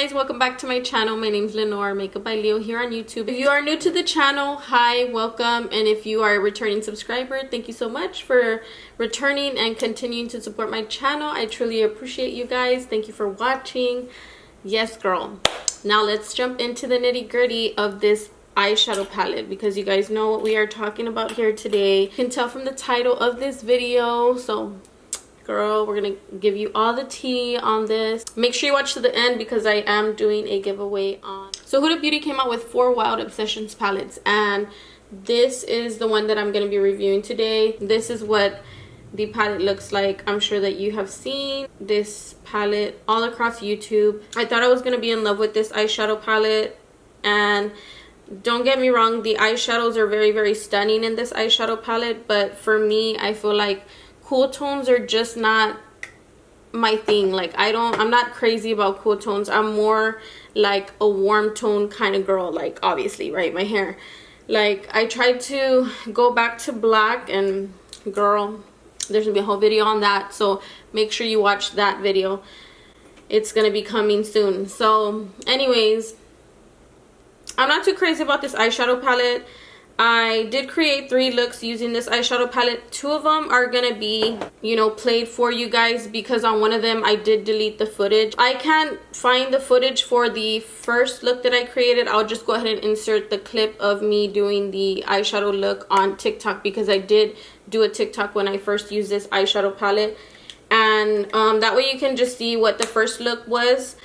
guys, welcome back to my channel. My name is Lenore, Makeup by Leo here on YouTube. If you are new to the channel, hi, welcome. And if you are a returning subscriber, thank you so much for returning and continuing to support my channel. I truly appreciate you guys. Thank you for watching. Yes, girl. Now let's jump into the nitty-gritty of this eyeshadow palette, because you guys know what we are talking about here today. You can tell from the title of this video. So girl, we're gonna give you all the tea on this. Make sure you watch to the end because I am doing a giveaway on. So Huda Beauty came out with 4 Wild Obsessions palettes, and this is the one that I'm gonna be reviewing today. This is what the palette looks like. I'm sure that you have seen this palette all across YouTube. I thought I was gonna be in love with this eyeshadow palette, and don't get me wrong, the eyeshadows are very, very stunning in this eyeshadow palette, but for me, I feel like cool tones are just not my thing. Like I'm not crazy about cool tones. I'm more like a warm tone kind of girl. Like obviously, right, my hair. Like I tried to go back to black, and girl, there's gonna be a whole video on that. So make sure you watch that video. It's gonna be coming soon. So anyways, I'm not too crazy about this eyeshadow palette. I did create 3 looks using this eyeshadow palette. 2 of them are gonna be, you know, played for you guys, because on one of them I did delete the footage. I can't find the footage for the first look that I created. I'll just go ahead and insert the clip of me doing the eyeshadow look on TikTok, because I did do a TikTok when I first used this eyeshadow palette, and that way you can just see what the first look was.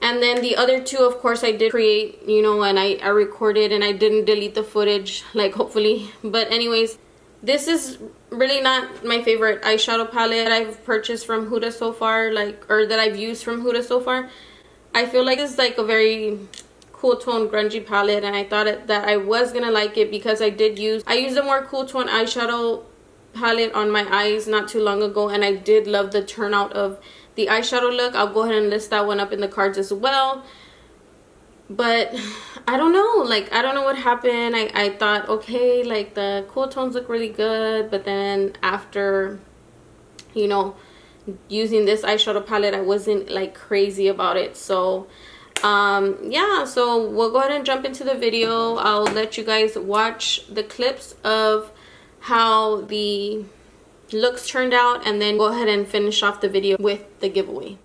And then the other 2, of course, I did create, you know, and I recorded, and I didn't delete the footage, like, hopefully. But anyways, this is really not my favorite eyeshadow palette that I've purchased from Huda so far, like, or that I've used from Huda so far. I feel like this is like a very cool tone grungy palette, and I thought that I was gonna like it because I used a more cool tone eyeshadow palette on my eyes not too long ago, and I did love the turnout of the eyeshadow look. I'll go ahead and list that one up in the cards as well. But I don't know, like, I don't know what happened. I thought, okay, like, the cool tones look really good, but then after, you know, using this eyeshadow palette, I wasn't like crazy about it. So yeah, so we'll go ahead and jump into the video. I'll let you guys watch the clips of how the looks turned out, and then go ahead and finish off the video with the giveaway.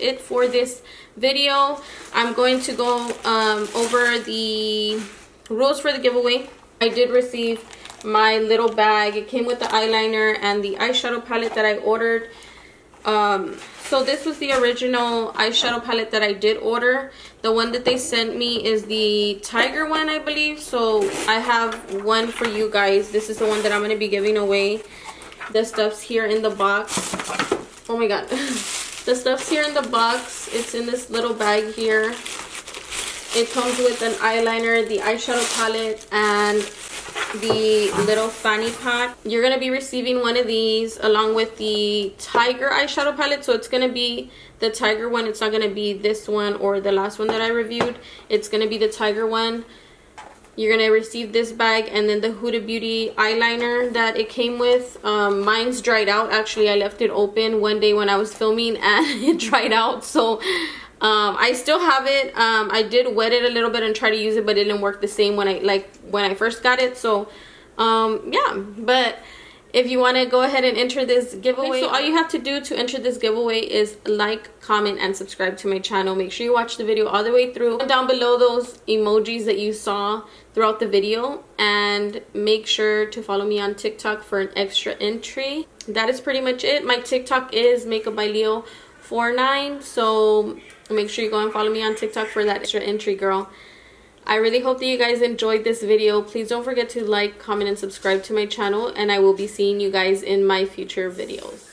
it for this video. I'm going to go over the rules for the giveaway. I did receive my little bag. It came with the eyeliner and the eyeshadow palette that I ordered. So this was the original eyeshadow palette that I did order. The one that they sent me is the tiger one, I believe. So I have one for you guys. This is the one that I'm going to be giving away. The stuff's here in the box. Oh my god. The stuff's here in the box. It's in this little bag here. It comes with an eyeliner, the eyeshadow palette, and the little fanny pack. You're going to be receiving one of these along with the tiger eyeshadow palette. So it's going to be the tiger one. It's not going to be this one or the last one that I reviewed. It's going to be the tiger one. You're going to receive this bag and then the Huda Beauty eyeliner that it came with. Mine's dried out. Actually, I left it open one day when I was filming and it dried out. So I still have it. I did wet it a little bit and try to use it, but it didn't work the same when I first got it. So yeah, but if you want to go ahead and enter this giveaway, so all you have to do to enter this giveaway is like, comment, and subscribe to my channel. Make sure you watch the video all the way through. Down below those emojis that you saw throughout the video, and make sure to follow me on TikTok for an extra entry. That is pretty much it. My TikTok is MakeupByLeo49, so make sure you go and follow me on TikTok for that extra entry, girl. I really hope that you guys enjoyed this video. Please don't forget to like, comment, and subscribe to my channel, and I will be seeing you guys in my future videos.